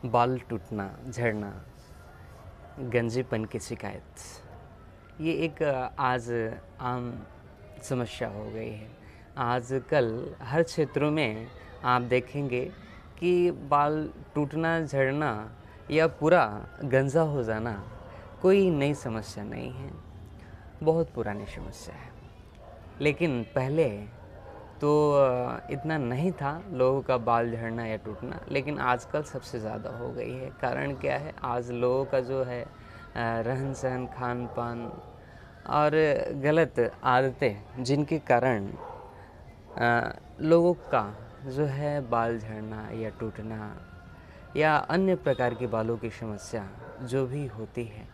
बाल टूटना, झड़ना, गंजेपन की शिकायत, ये एक आज आम समस्या हो गई है। आजकल हर क्षेत्रों में आप देखेंगे कि बाल टूटना, झड़ना या पूरा गंजा हो जाना कोई नई समस्या नहीं है, बहुत पुरानी समस्या है। लेकिन पहले तो इतना नहीं था लोगों का बाल झड़ना या टूटना, लेकिन आजकल सबसे ज़्यादा हो गई है। कारण क्या है? आज लोगों का जो है रहन सहन, खान पान और गलत आदतें, जिनके कारण लोगों का जो है बाल झड़ना या टूटना या अन्य प्रकार के बालों की समस्या जो भी होती है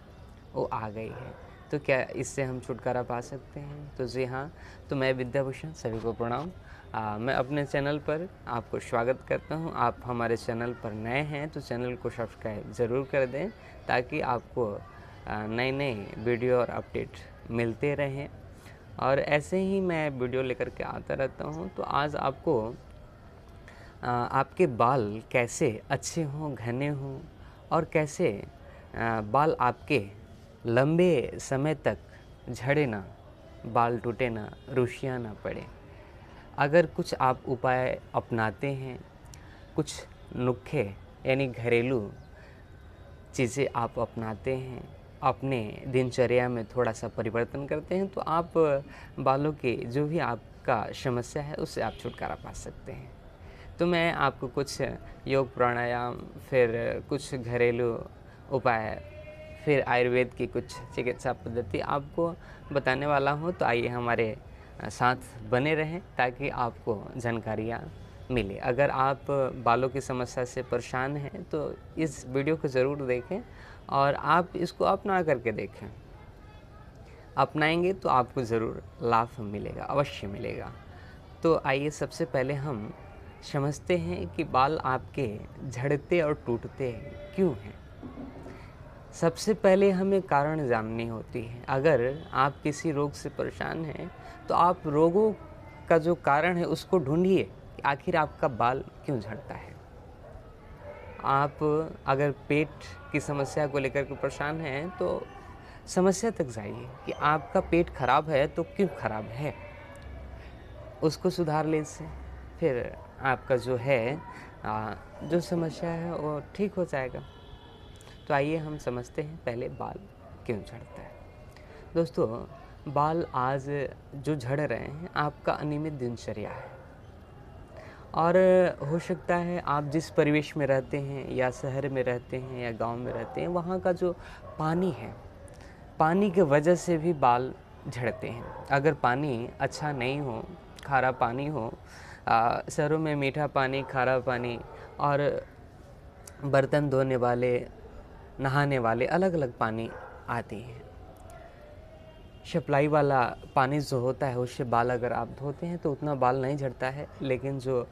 वो आ गई है। तो क्या इससे हम छुटकारा पा सकते हैं? तो जी हाँ, तो मैं विद्याभूषण, सभी को प्रणाम। मैं अपने चैनल पर आपको स्वागत करता हूं। आप हमारे चैनल पर नए हैं तो चैनल को सब्सक्राइब ज़रूर कर दें, ताकि आपको नए नए वीडियो और अपडेट मिलते रहें। और ऐसे ही मैं वीडियो लेकर के आता रहता हूं। तो आज आपको आपके बाल कैसे अच्छे हों, घने हों और कैसे बाल आपके लंबे समय तक झड़े ना, बाल टूटे ना, रुशियाँ ना पड़े। अगर कुछ आप उपाय अपनाते हैं, कुछ नुस्खे यानी घरेलू चीज़ें आप अपनाते हैं, अपने दिनचर्या में थोड़ा-सा परिवर्तन करते हैं, तो आप बालों के जो भी आपका समस्या है उससे आप छुटकारा पा सकते हैं। तो मैं आपको कुछ योग प्राणायाम, फिर कुछ घरेलू उपाय, फिर आयुर्वेद की कुछ चिकित्सा पद्धति आपको बताने वाला हूँ। तो आइए हमारे साथ बने रहें, ताकि आपको जानकारियाँ मिले। अगर आप बालों की समस्या से परेशान हैं तो इस वीडियो को ज़रूर देखें और आप इसको अपना करके देखें। अपनाएंगे तो आपको ज़रूर लाभ मिलेगा, अवश्य मिलेगा। तो आइए सबसे पहले हम समझते हैं कि बाल आपके झड़ते और टूटते क्यों हैं। सबसे पहले हमें कारण जाननी होती है। अगर आप किसी रोग से परेशान हैं तो आप रोगों का जो कारण है उसको ढूंढिए कि आखिर आपका बाल क्यों झड़ता है। आप अगर पेट की समस्या को लेकर के परेशान हैं तो समस्या तक जाइए कि आपका पेट खराब है तो क्यों खराब है, उसको सुधार लीजिए। फिर आपका जो है जो समस्या है वो ठीक हो जाएगा। तो आइए हम समझते हैं पहले बाल क्यों झड़ता है। दोस्तों, बाल आज जो झड़ रहे हैं आपका अनियमित दिनचर्या है। और हो सकता है आप जिस परिवेश में रहते हैं या शहर में रहते हैं या गांव में रहते हैं, वहाँ का जो पानी है, पानी की वजह से भी बाल झड़ते हैं। अगर पानी अच्छा नहीं हो, खारा पानी हो, शहरों में मीठा पानी, खारा पानी और बर्तन धोने वाले, नहाने वाले अलग अलग पानी आते हैं। सप्लाई वाला पानी जो होता है उससे बाल अगर आप धोते हैं तो उतना बाल नहीं झड़ता है, लेकिन जो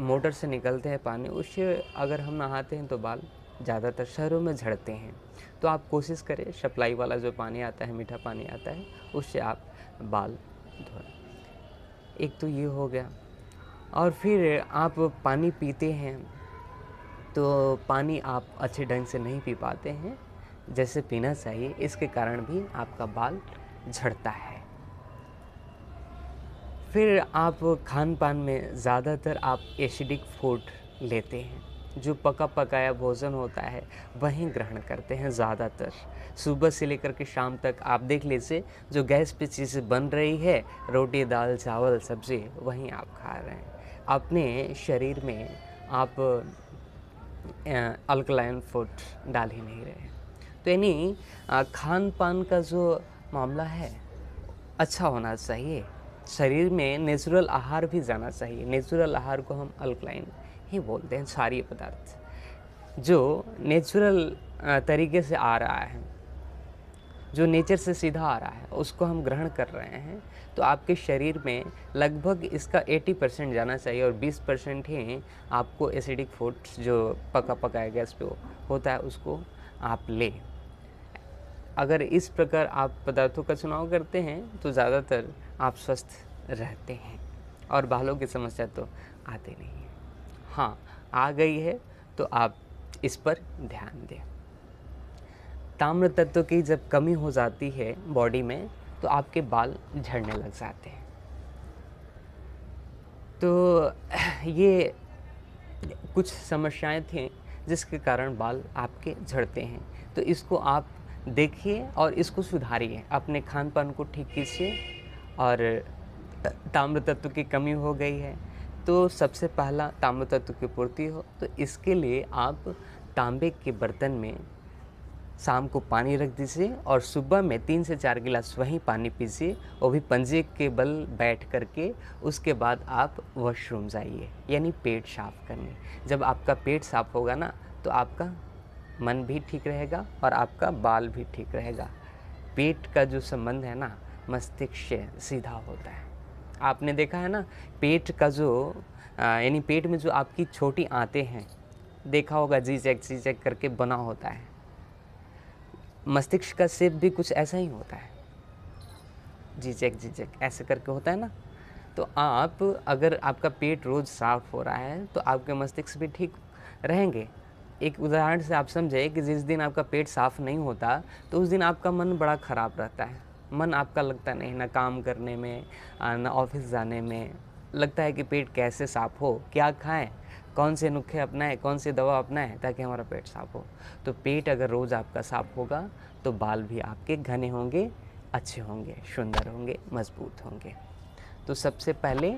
मोटर से निकलते हैं पानी, उससे अगर हम नहाते हैं तो बाल ज़्यादातर शहरों में झड़ते हैं। तो आप कोशिश करें सप्लाई वाला जो पानी आता है, मीठा पानी आता है, उससे आप बाल धोएं। एक तो ये हो गया। और फिर आप पानी पीते हैं तो पानी आप अच्छे ढंग से नहीं पी पाते हैं जैसे पीना चाहिए, इसके कारण भी आपका बाल झड़ता है। फिर आप खान पान में ज़्यादातर आप एसिडिक फूड लेते हैं, जो पका पकाया भोजन होता है वहीं ग्रहण करते हैं ज़्यादातर। सुबह से लेकर के शाम तक आप देख लीजिए, जो गैस पे चीज़ें बन रही है, रोटी दाल चावल सब्ज़ी, वहीं आप खा रहे हैं। अपने शरीर में आप अल्कलाइन फूड डाल ही नहीं रहे। तो यानी खान पान का जो मामला है अच्छा होना चाहिए। शरीर में नेचुरल आहार भी जाना चाहिए। नेचुरल आहार को हम अल्कलाइन ही बोलते हैं, क्षारीय पदार्थ जो नेचुरल तरीके से आ रहा है, जो नेचर से सीधा आ रहा है, उसको हम ग्रहण कर रहे हैं। तो आपके शरीर में लगभग इसका 80% जाना चाहिए और 20% ही आपको एसिडिक फूड जो पका पकाया गैस पे होता है उसको आप लें। अगर इस प्रकार आप पदार्थों का चुनाव करते हैं तो ज़्यादातर आप स्वस्थ रहते हैं और बालों की समस्या तो आती नहीं है। हाँ, आ गई है तो आप इस पर ध्यान दें। ताम्र तत्व की जब कमी हो जाती है बॉडी में तो आपके बाल झड़ने लग जाते हैं। तो ये कुछ समस्याएं थीं जिसके कारण बाल आपके झड़ते हैं। तो इसको आप देखिए और इसको सुधारिए, अपने खान पान को ठीक कीजिए। और ताम्र तत्व की कमी हो गई है तो सबसे पहला ताम्र तत्व की पूर्ति हो, तो इसके लिए आप तांबे के बर्तन में शाम को पानी रख दीजिए और सुबह में 3 से 4 गिलास वहीं पानी पीजिए, वो भी पंजे के बल बैठ करके। उसके बाद आप वॉशरूम जाइए, यानी पेट साफ करने। जब आपका पेट साफ होगा ना तो आपका मन भी ठीक रहेगा और आपका बाल भी ठीक रहेगा। पेट का जो संबंध है ना मस्तिष्क से सीधा होता है। आपने देखा है ना, पेट का जो यानी पेट में जो आपकी छोटी आंतें हैं, देखा होगा जी चेक करके बना होता है। मस्तिष्क का शेप भी कुछ ऐसा ही होता है, जी चेक ऐसे करके होता है ना। तो आप अगर आपका पेट रोज़ साफ हो रहा है तो आपके मस्तिष्क भी ठीक रहेंगे। एक उदाहरण से आप समझे कि जिस दिन आपका पेट साफ नहीं होता तो उस दिन आपका मन बड़ा ख़राब रहता है। मन आपका लगता नहीं, ना काम करने में ना ऑफिस जाने में। लगता है कि पेट कैसे साफ़ हो, क्या खाएं, कौन से नुस्खे अपनाएं, कौन सी दवा अपनाएं ताकि हमारा पेट साफ़ हो। तो पेट अगर रोज़ आपका साफ़ होगा तो बाल भी आपके घने होंगे, अच्छे होंगे, सुंदर होंगे, मजबूत होंगे। तो सबसे पहले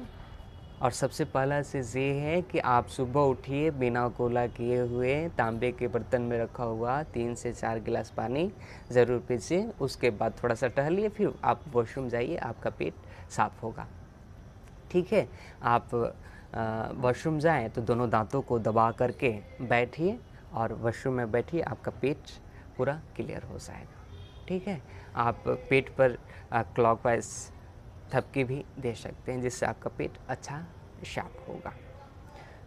और सबसे पहला चीज़ ये है कि आप सुबह उठिए, बिना कोला किए हुए तांबे के बर्तन में रखा हुआ 3 से 4 गिलास पानी ज़रूर पीजिए। उसके बाद थोड़ा सा टहलिए, फिर आप वॉशरूम जाइए, आपका पेट साफ़ होगा। ठीक है, आप वॉशरूम जाएं तो दोनों दांतों को दबा करके बैठिए और वॉशरूम में बैठिए, आपका पेट पूरा क्लियर हो जाएगा। ठीक है, आप पेट पर क्लॉकवाइज थपकी भी दे सकते हैं जिससे आपका पेट अच्छा साफ होगा।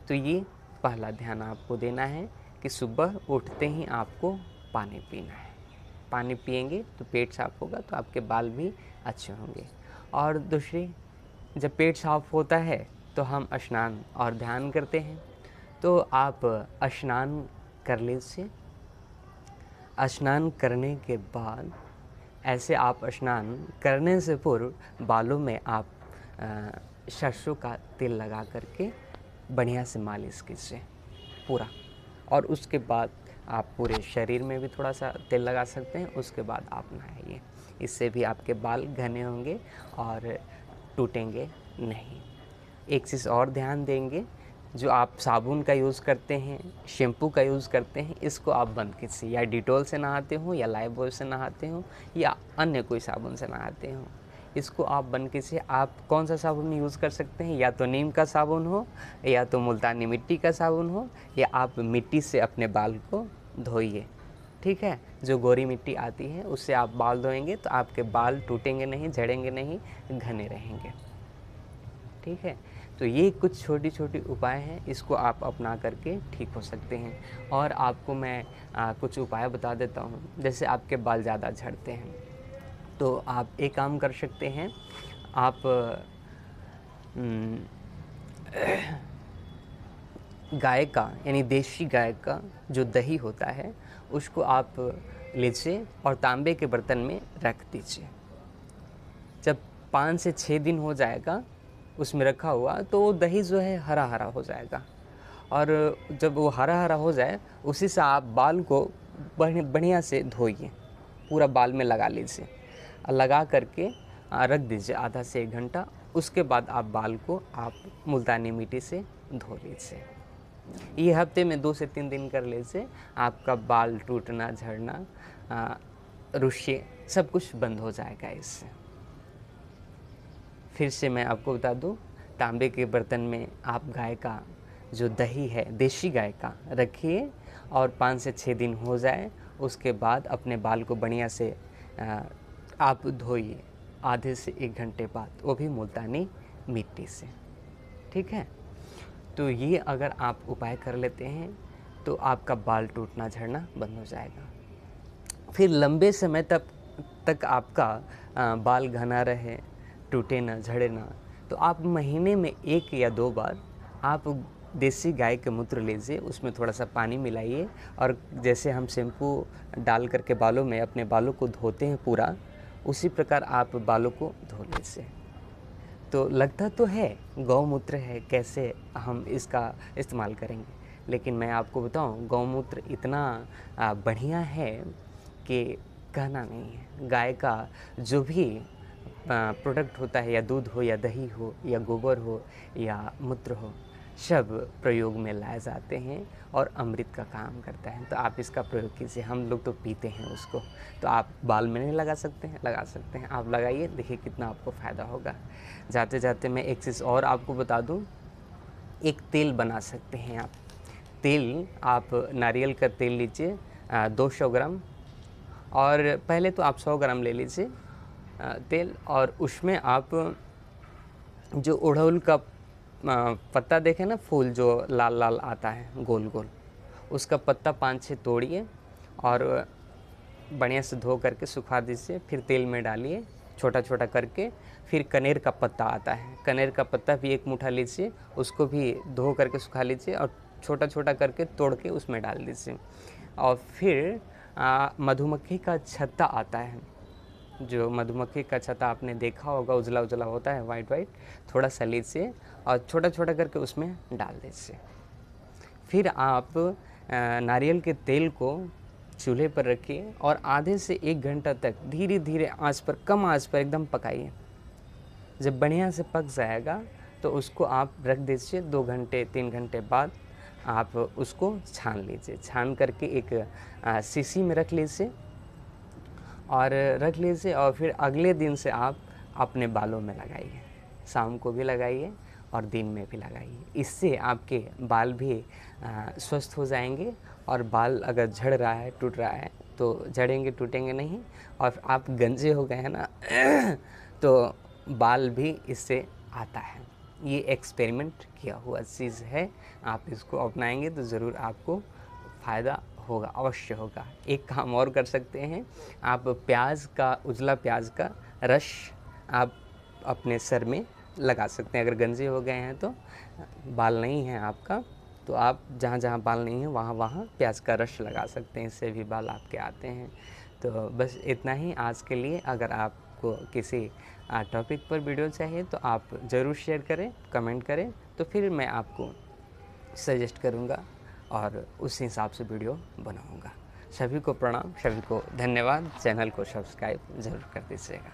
तो ये पहला ध्यान आपको देना है कि सुबह उठते ही आपको पानी पीना है। पानी पिएंगे तो पेट साफ होगा तो आपके बाल भी अच्छे होंगे। और दूसरी, जब पेट साफ होता है तो हम स्नान और ध्यान करते हैं। तो आप स्नान कर लीजिए। स्नान करने के बाद ऐसे आप स्नान करने से पूर्व बालों में आप सरसों का तेल लगा करके बढ़िया से मालिश कीजिए पूरा। और उसके बाद आप पूरे शरीर में भी थोड़ा सा तेल लगा सकते हैं। उसके बाद आप नहाइए। इससे भी आपके बाल घने होंगे और टूटेंगे नहीं। एक चीज़ और ध्यान देंगे, जो आप साबुन का यूज़ करते हैं, शैम्पू का यूज़ करते हैं, इसको आप बंद कीजिए। या डिटॉल से नहाते हो, या लाइफबॉय से नहाते हो, या अन्य कोई साबुन से नहाते हो, इसको आप बंद कीजिए। आप कौन सा साबुन यूज़ कर सकते हैं? या तो नीम का साबुन हो, या तो मुल्तानी मिट्टी का साबुन हो, या आप मिट्टी से अपने बाल को धोइए। ठीक है, जो गोरी मिट्टी आती है उससे आप बाल धोएंगे तो आपके बाल टूटेंगे नहीं, झड़ेंगे नहीं, घने रहेंगे। ठीक है, तो ये कुछ छोटी छोटी उपाय हैं, इसको आप अपना करके ठीक हो सकते हैं। और आपको मैं कुछ उपाय बता देता हूँ। जैसे आपके बाल ज़्यादा झड़ते हैं तो आप एक काम कर सकते हैं। आप गाय का यानी देसी गाय का जो दही होता है उसको आप लीजिए और तांबे के बर्तन में रख दीजिए। जब 5 से 6 दिन हो जाएगा उसमें रखा हुआ तो वो दही जो है हरा हरा हो जाएगा। और जब वो हरा हरा हो जाए उसी से आप बाल को बढ़िया से धोइए, पूरा बाल में लगा लीजिए। लगा करके रख दीजिए आधा से 1 घंटा। उसके बाद आप बाल को आप मुल्तानी मिट्टी से धो लीजिए। ये हफ्ते में 2 से 3 दिन कर लीजिए, आपका बाल टूटना, झड़ना, रुशिए सब कुछ बंद हो जाएगा इससे। फिर से मैं आपको बता दूं, तांबे के बर्तन में आप गाय का जो दही है देसी गाय का रखिए और 5 से 6 दिन हो जाए उसके बाद अपने बाल को बढ़िया से आप धोइए आधे से 1 घंटे बाद, वो भी मुल्तानी मिट्टी से। ठीक है, तो ये अगर आप उपाय कर लेते हैं तो आपका बाल टूटना झड़ना बंद हो जाएगा। फिर लंबे समय तक आपका बाल घना रहे, टूटे ना, झड़े ना, तो आप महीने में 1 या 2 बार आप देसी गाय के मूत्र लीजिए, उसमें थोड़ा-सा पानी मिलाइए और जैसे हम शैम्पू डाल कर के बालों में अपने बालों को धोते हैं पूरा, उसी प्रकार आप बालों को धो लीजिए। तो लगता तो है गौमूत्र है, कैसे हम इसका इस्तेमाल करेंगे, लेकिन मैं आपको बताऊँ गौमूत्र इतना बढ़िया है कि कहना नहीं है। गाय का जो भी प्रोडक्ट होता है, या दूध हो या दही हो या गोबर हो या मूत्र हो, सब प्रयोग में लाए जाते हैं और अमृत का काम करता है। तो आप इसका प्रयोग कीजिए। हम लोग तो पीते हैं उसको, तो आप बाल में नहीं लगा सकते हैं? लगा सकते हैं। आप लगाइए, देखिए कितना आपको फ़ायदा होगा। जाते जाते मैं एक चीज़ और आपको बता दूं, एक तेल बना सकते हैं आप। तेल आप नारियल का तेल लीजिए 200 ग्राम, और पहले तो आप 100 ग्राम ले लीजिए तेल, और उसमें आप जो अड़हुल का पत्ता देखें ना, फूल जो लाल लाल आता है गोल गोल, उसका पत्ता 5-6 तोड़िए और बढ़िया से धो करके सुखा दीजिए। फिर तेल में डालिए छोटा छोटा करके। फिर कनेर का पत्ता आता है, कनेर का पत्ता भी 1 मुट्ठा लीजिए, उसको भी धो करके सुखा लीजिए और छोटा छोटा करके तोड़ के उसमें डाल दीजिए। और फिर मधुमक्खी का छत्ता आता है, जो मधुमक्खी का छत्ता आपने देखा होगा, उजला उजला होता है, वाइट वाइट, थोड़ा सा लीजिए और छोटा छोटा करके उसमें डाल दीजिए। फिर आप नारियल के तेल को चूल्हे पर रखिए और आधे से 1 घंटा तक धीरे धीरे आंच पर, कम आंच पर एकदम पकाइए। जब बढ़िया से पक जाएगा तो उसको आप रख दीजिए। 2 घंटे 3 घंटे बाद आप उसको छान लीजिए। छान करके एक शीशी में रख लीजिए और फिर अगले दिन से आप अपने बालों में लगाइए। शाम को भी लगाइए और दिन में भी लगाइए। इससे आपके बाल भी स्वस्थ हो जाएंगे, और बाल अगर झड़ रहा है, टूट रहा है, तो झड़ेंगे टूटेंगे नहीं। और आप गंजे हो गए हैं ना तो बाल भी इससे आता है। ये एक्सपेरिमेंट किया हुआ चीज़ है। आप इसको अपनाएंगे तो ज़रूर आपको फ़ायदा होगा, अवश्य होगा। एक काम और कर सकते हैं, आप प्याज का, उजला प्याज का रस आप अपने सर में लगा सकते हैं। अगर गंजे हो गए हैं तो, बाल नहीं है आपका, तो आप जहाँ जहाँ बाल नहीं है वहाँ वहाँ प्याज का रस लगा सकते हैं। इससे भी बाल आपके आते हैं। तो बस इतना ही आज के लिए। अगर आपको किसी टॉपिक पर वीडियो चाहिए तो आप ज़रूर शेयर करें, कमेंट करें, तो फिर मैं आपको सजेस्ट करूँगा और उस हिसाब से वीडियो बनाऊँगा। सभी को प्रणाम, सभी को धन्यवाद। चैनल को सब्सक्राइब ज़रूर कर दीजिएगा।